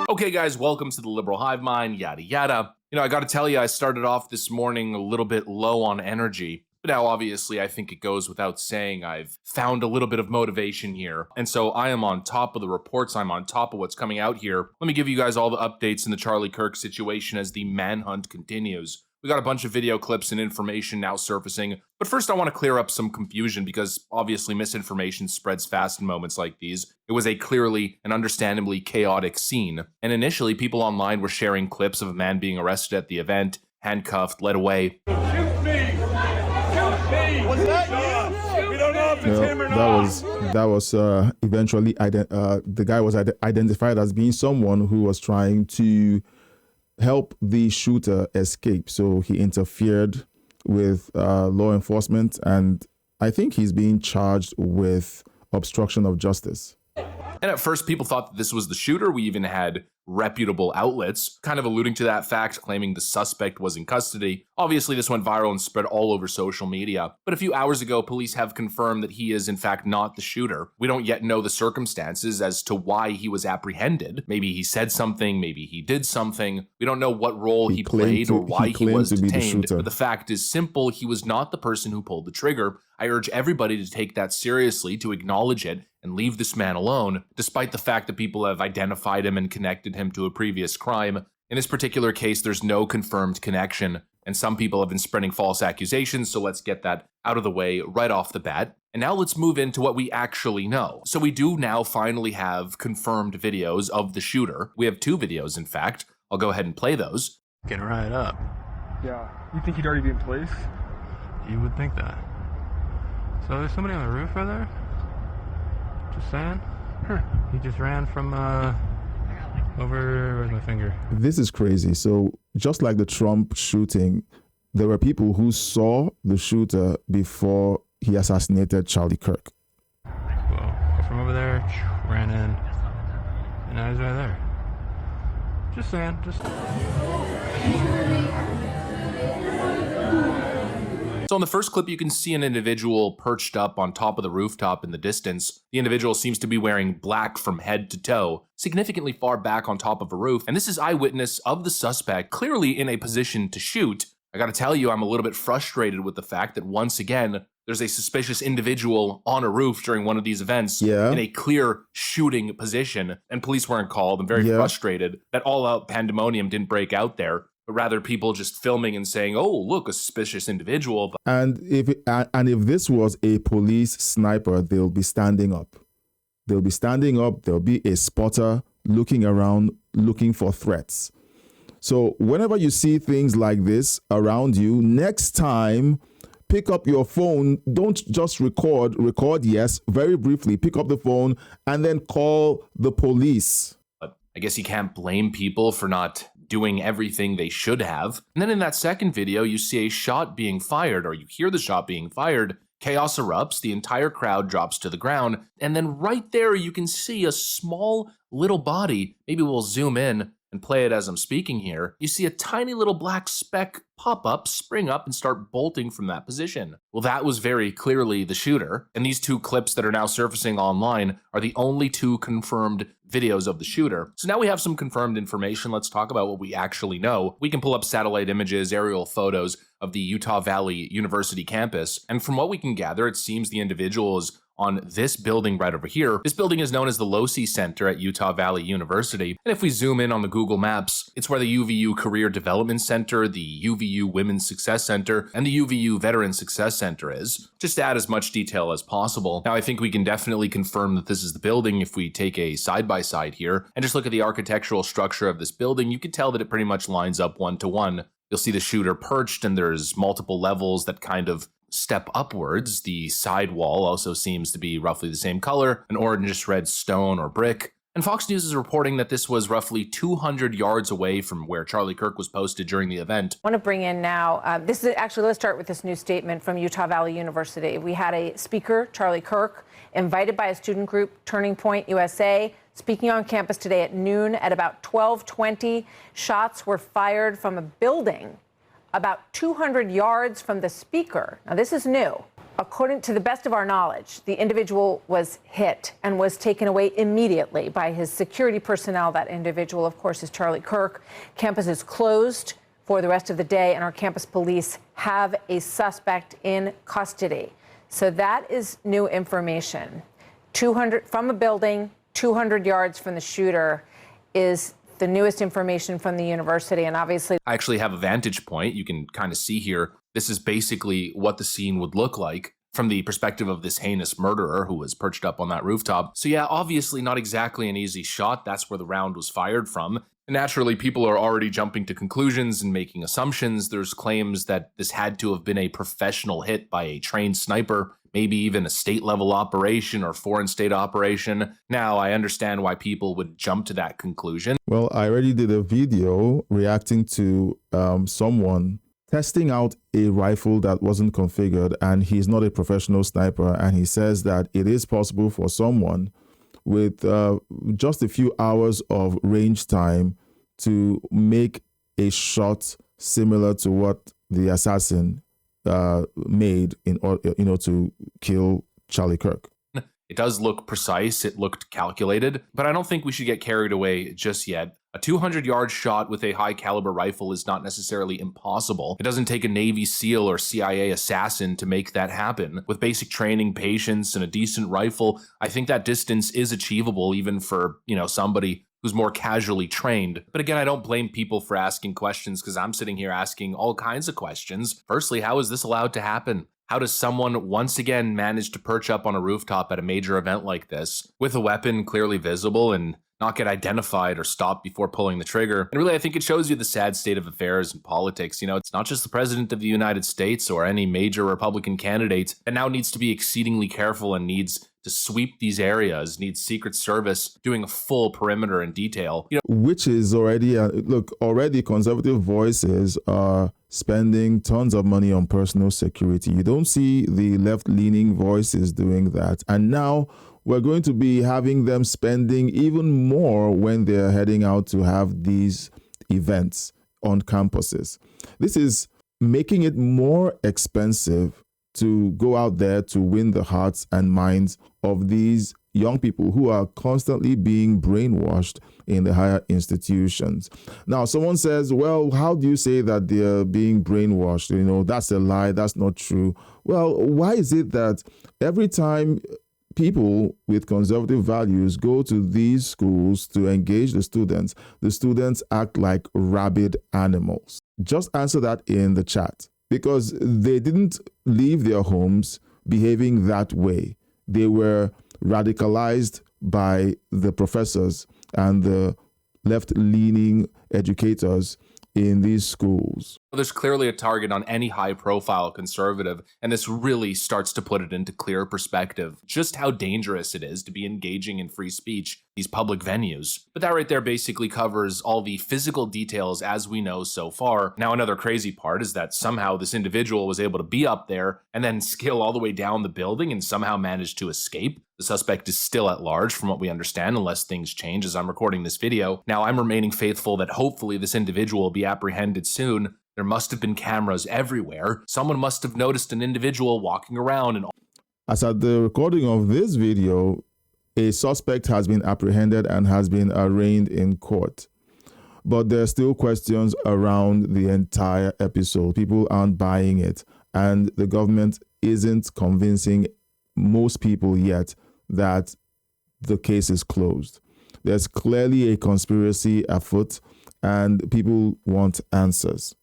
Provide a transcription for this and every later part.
Okay, guys, welcome to the Liberal Hive Mind, yada yada. I got to tell you, I started off this morning a little bit low on energy. But now, obviously, I think it goes without saying I've found a little bit of motivation here. And so I am on top of the reports. I'm on top of what's coming out here. Let me give you guys all the updates in the Charlie Kirk situation as the manhunt continues. We got a bunch of video clips and information now surfacing. But first, I want to clear up some confusion because obviously misinformation spreads fast in moments like these. It was a clearly and understandably chaotic scene. And initially, people online were sharing clips of a man being arrested at the event, handcuffed, led away. Shoot me! Shoot me! Was that you? We don't know if it's him or not. That was eventually the guy was identified as being someone who was trying to help the shooter escape. So he interfered with law enforcement, and I think he's being charged with obstruction of justice. And at first, people thought that this was the shooter. We even had reputable outlets kind of alluding to that fact, claiming the suspect was in custody. Obviously, this went viral and spread all over social media. But a few hours ago, police have confirmed that he is, in fact, not the shooter. We don't yet know the circumstances as to why he was apprehended. Maybe he said something, maybe he did something. We don't know what role he played or why he was detained. But the fact is simple, he was not the person who pulled the trigger. I urge everybody to take that seriously, to acknowledge it, and leave this man alone, despite the fact that people have identified him and connected him to a previous crime. In this particular case, there's no confirmed connection, and some people have been spreading false accusations, so let's get that out of the way right off the bat. And now let's move into what we actually know. So we do now finally have confirmed videos of the shooter. We have 2 videos, in fact. I'll go ahead and play those. Get right up. Yeah. You think he'd already be in place? You would think that. So there's somebody on the roof right there? Just saying. He just ran from over, where's my finger? This is crazy. So just like the Trump shooting, there were people who saw the shooter before he assassinated Charlie Kirk. Well, from over there, ran in, and now he's right there. Just saying, So in the first clip, you can see an individual perched up on top of the rooftop in the distance. The individual seems to be wearing black from head to toe, significantly far back on top of a roof. And this is eyewitness of the suspect, clearly in a position to shoot. I gotta tell you, I'm a little bit frustrated with the fact that once again, there's a suspicious individual on a roof during one of these events in a clear shooting position, and police weren't called. I'm very frustrated that all-out pandemonium didn't break out there. But rather people just filming and saying, oh, look, a suspicious individual. And if this was a police sniper, they'll be standing up. They'll be standing up. There'll be a spotter looking around, looking for threats. So whenever you see things like this around you, next time, pick up your phone. Don't just record, yes, very briefly. Pick up the phone and then call the police. But I guess you can't blame people for not doing everything they should have. And then in that second video, you see a shot being fired, or you hear the shot being fired. Chaos erupts, the entire crowd drops to the ground, and then right there you can see a small little body. Maybe we'll zoom in and play it as I'm speaking here. You see a tiny little black speck pop up, spring up, and start bolting from that position. Well, that was very clearly the shooter. And these 2 clips that are now surfacing online are the only 2 confirmed videos of the shooter. So now we have some confirmed information. Let's talk about what we actually know. We can pull up satellite images, aerial photos of the Utah Valley University campus. And from what we can gather, it seems the individual is on this building right over here. This building is known as the Losi Center at Utah Valley University. And if we zoom in on the Google Maps, it's where the UVU Career Development Center, the UVU Women's Success Center, and the UVU Veteran Success Center is. Just to add as much detail as possible. Now, I think we can definitely confirm that this is the building if we take a side-by-side here and just look at the architectural structure of this building. You can tell that it pretty much lines up one-to-one. You'll see the shooter perched, and there's multiple levels that kind of step upwards. The side wall also seems to be roughly the same color, an orangish-red stone or brick. And Fox News is reporting that this was roughly 200 yards away from where Charlie Kirk was posted during the event. I want to bring in now, let's start with this new statement from Utah Valley University. We had a speaker, Charlie Kirk, invited by a student group, Turning Point USA, speaking on campus today at noon. At about 12:20, shots were fired from a building about 200 yards from the speaker. Now, this is new. According to the best of our knowledge, the individual was hit and was taken away immediately by his security personnel. That individual, of course, is Charlie Kirk. Campus is closed for the rest of the day, and our campus police have a suspect in custody. So that is new information. 200 from a building, 200 yards from the shooter is the newest information from the university. And obviously, I actually have a vantage point. You can kind of see here. This is basically what the scene would look like from the perspective of this heinous murderer who was perched up on that rooftop. So yeah, obviously not exactly an easy shot. That's where the round was fired from. And naturally, people are already jumping to conclusions and making assumptions. There's claims that this had to have been a professional hit by a trained sniper, maybe even a state-level operation or foreign state operation. Now, I understand why people would jump to that conclusion. Well, I already did a video reacting to someone testing out a rifle that wasn't configured, and he's not a professional sniper, and he says that it is possible for someone with just a few hours of range time to make a shot similar to what the assassin made in order, to kill Charlie Kirk. It does look precise. It looked calculated, but I don't think we should get carried away just yet. A 200-yard shot with a high-caliber rifle is not necessarily impossible. It doesn't take a Navy SEAL or CIA assassin to make that happen. With basic training, patience, and a decent rifle, I think that distance is achievable even for, somebody who's more casually trained. But again, I don't blame people for asking questions because I'm sitting here asking all kinds of questions. Firstly, how is this allowed to happen? How does someone once again manage to perch up on a rooftop at a major event like this with a weapon clearly visible and not get identified or stopped before pulling the trigger? And really, I think it shows you the sad state of affairs in politics. It's not just the president of the United States or any major Republican candidate that now needs to be exceedingly careful and needs to sweep these areas, needs Secret Service doing a full perimeter in detail. Which is already, already conservative voices are spending tons of money on personal security. You don't see the left-leaning voices doing that. And now we're going to be having them spending even more when they're heading out to have these events on campuses. This is making it more expensive to go out there to win the hearts and minds of these young people who are constantly being brainwashed in the higher institutions. Now, someone says, well, how do you say that they're being brainwashed? That's a lie. That's not true. Well, why is it that every time people with conservative values go to these schools to engage the students act like rabid animals? Just answer that in the chat, because they didn't leave their homes behaving that way. They were radicalized by the professors and the left-leaning educators in these schools. There's clearly a target on any high-profile conservative, and this really starts to put it into clear perspective just how dangerous it is to be engaging in free speech, these public venues. But that right there basically covers all the physical details as we know so far. Now, another crazy part is that somehow this individual was able to be up there and then scale all the way down the building and somehow manage to escape. The suspect is still at large from what we understand, unless things change as I'm recording this video. Now, I'm remaining faithful that hopefully this individual will be apprehended soon. There must have been cameras everywhere. Someone must have noticed an individual walking around and... As at the recording of this video, a suspect has been apprehended and has been arraigned in court. But there are still questions around the entire episode. People aren't buying it, and the government isn't convincing most people yet that the case is closed. There's clearly a conspiracy afoot, and people want answers.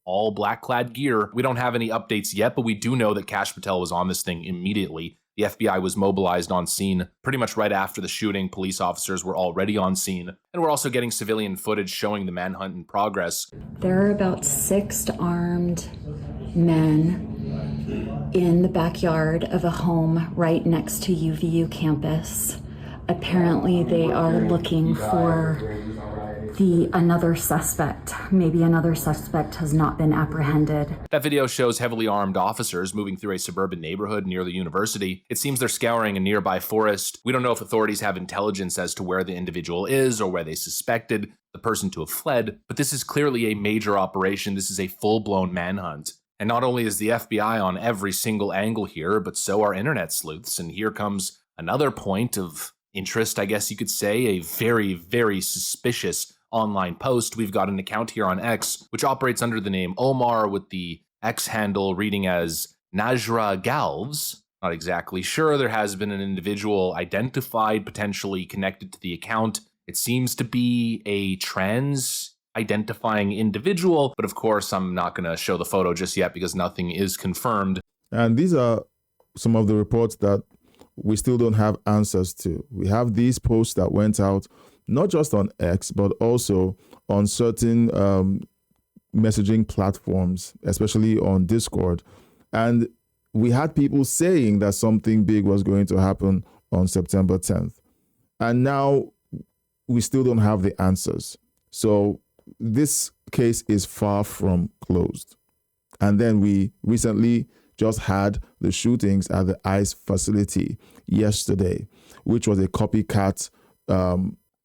All black-clad gear. We don't have any updates yet, but we do know that Kash Patel was on this thing immediately. The FBI was mobilized on scene pretty much right after the shooting. Police officers were already on scene. And we're also getting civilian footage showing the manhunt in progress. There are about 6 armed men in the backyard of a home right next to UVU campus. Apparently they are looking for another suspect. Maybe another suspect has not been apprehended. That video shows heavily armed officers moving through a suburban neighborhood near the university. It seems they're scouring a nearby forest. We don't know if authorities have intelligence as to where the individual is or where they suspected the person to have fled, but this is clearly a major operation. This is a full-blown manhunt. And not only is the FBI on every single angle here, but so are internet sleuths. And here comes another point of interest, I guess you could say, a very, very suspicious online post. We've got an account here on X, which operates under the name Omar with the X handle reading as Najra Galves. Not exactly sure. There has been an individual identified, potentially connected to the account. It seems to be a trans identifying individual, but of course, I'm not going to show the photo just yet because nothing is confirmed. And these are some of the reports that we still don't have answers to. We have these posts that went out, not just on X, but also on certain messaging platforms, especially on Discord. And we had people saying that something big was going to happen on September 10th. And now we still don't have the answers. So this case is far from closed. And then we recently just had the shootings at the ICE facility yesterday, which was a copycat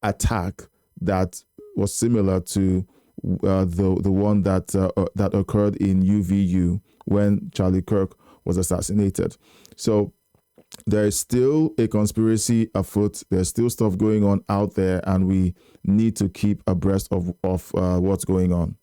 attack that was similar to the one that occurred in UVU when Charlie Kirk was assassinated. So there is still a conspiracy afoot. There's still stuff going on out there, and we need to keep abreast of what's going on.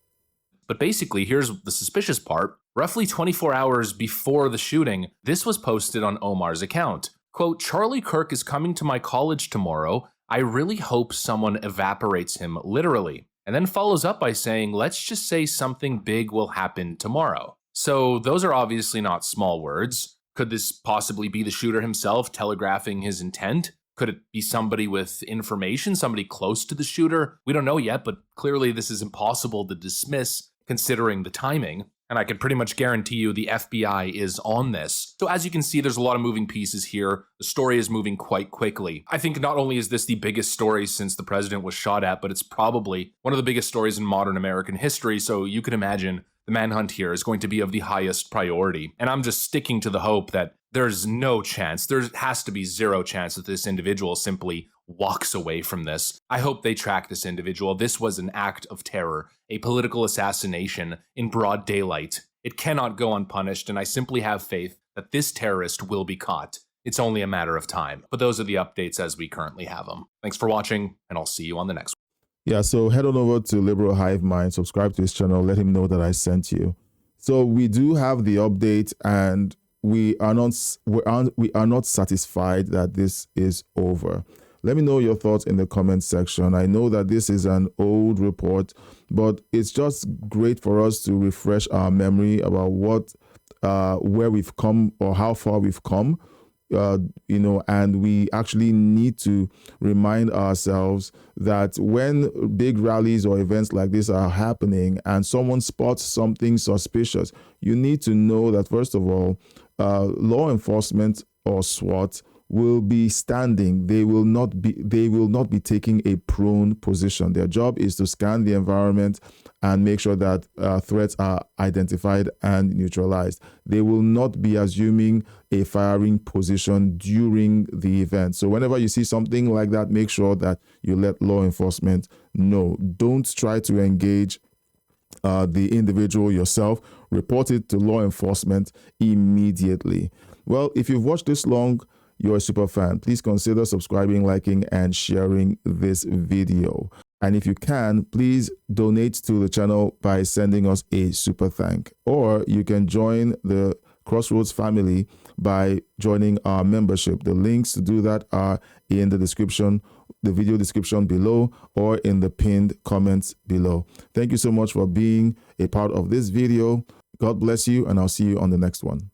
But basically, here's the suspicious part. Roughly 24 hours before the shooting, this was posted on Omar's account. Quote, Charlie Kirk is coming to my college tomorrow. I really hope someone evaporates him literally. And then follows up by saying, let's just say something big will happen tomorrow. So those are obviously not small words. Could this possibly be the shooter himself telegraphing his intent? Could it be somebody with information, somebody close to the shooter? We don't know yet, but clearly this is impossible to dismiss considering the timing. And I can pretty much guarantee you the FBI is on this. So as you can see, there's a lot of moving pieces here. The story is moving quite quickly. I think not only is this the biggest story since the president was shot at, but it's probably one of the biggest stories in modern American history. So you can imagine the manhunt here is going to be of the highest priority. And I'm just sticking to the hope that there's no chance, there has to be zero chance that this individual simply walks away from this. I hope they track this individual. This was an act of terror, a political assassination in broad daylight. It cannot go unpunished, and I simply have faith that this terrorist will be caught. It's only a matter of time. But those are the updates as we currently have them. Thanks for watching, and I'll see you on the next one. Yeah, so head on over to Liberal Hive Mind, subscribe to his channel, let him know that I sent you. So we do have the update, and we are not satisfied that this is over. Let me know your thoughts in the comment section. I know that this is an old report, but it's just great for us to refresh our memory about where we've come or how far we've come. And we actually need to remind ourselves that when big rallies or events like this are happening and someone spots something suspicious, you need to know that, first of all, law enforcement or SWAT will be standing. They will not be taking a prone position. Their job is to scan the environment and make sure that threats are identified and neutralized. They will not be assuming a firing position during the event. So whenever you see something like that, make sure that you let law enforcement know. Don't try to engage the individual yourself. Report it to law enforcement immediately. Well, if you've watched this long, you're a super fan. Please consider subscribing, liking, and sharing this video. And if you can, please donate to the channel by sending us a super thank. Or you can join the Crossroads family by joining our membership. The links to do that are in the description, the video description below, or in the pinned comments below. Thank you so much for being a part of this video. God bless you, and I'll see you on the next one.